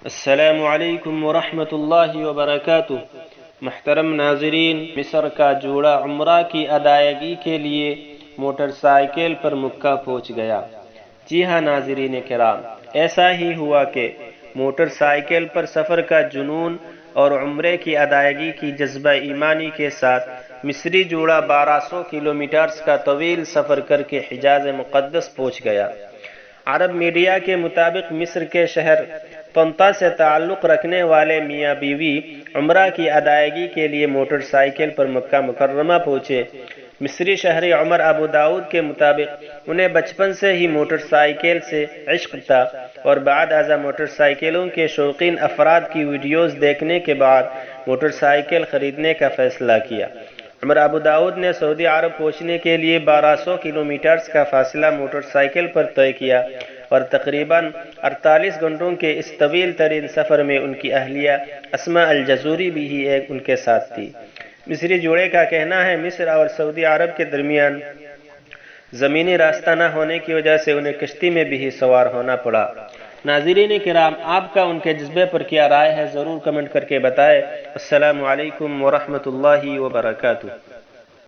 السلام علیکم ورحمۃ اللہ وبرکاتہ۔ محترم ناظرین، مصر کا جوڑا عمرہ کی ادائیگی کے لیے موٹر سائیکل پر مکہ پہنچ گیا۔ جی ہاں ناظرین کرام، ایسا ہی ہوا کہ موٹر سائیکل پر سفر کا جنون اور عمرے کی ادائیگی کی جذبہ ایمانی کے ساتھ مصری جوڑا 1200 کلومیٹرز کا طویل سفر کر کے حجاز مقدس پہنچ گیا۔ عرب میڈیا کے مطابق مصر کے شہر طنطا سے تعلق رکھنے والے میاں بیوی عمرہ کی ادائیگی کے لیے موٹر سائیکل پر مکہ مکرمہ پہنچے۔ مصری شہری عمر ابو داؤد کے مطابق انہیں بچپن سے ہی موٹر سائیکل سے عشق تھا اور بعد ازاں موٹر سائیکلوں کے شوقین افراد کی ویڈیوز دیکھنے کے بعد موٹر سائیکل خریدنے کا فیصلہ کیا۔ عمر ابو داؤد نے سعودی عرب پہنچنے کے لیے 1200 کلومیٹرز کا فاصلہ موٹر سائیکل پر طے کیا اور تقریباً 48 گھنٹوں کے اس طویل ترین سفر میں ان کی اہلیہ اسماء الجزوری بھی ان کے ساتھ تھی۔ مصری جوڑے کا کہنا ہے مصر اور سعودی عرب کے درمیان زمینی راستہ نہ ہونے کی وجہ سے انہیں کشتی میں بھی سوار ہونا پڑا۔ ناظرین کرام، آپ کا ان کے جذبے پر کیا رائے ہے ضرور کمنٹ کر کے بتائیں۔ السلام علیکم ورحمۃ اللہ وبرکاتہ۔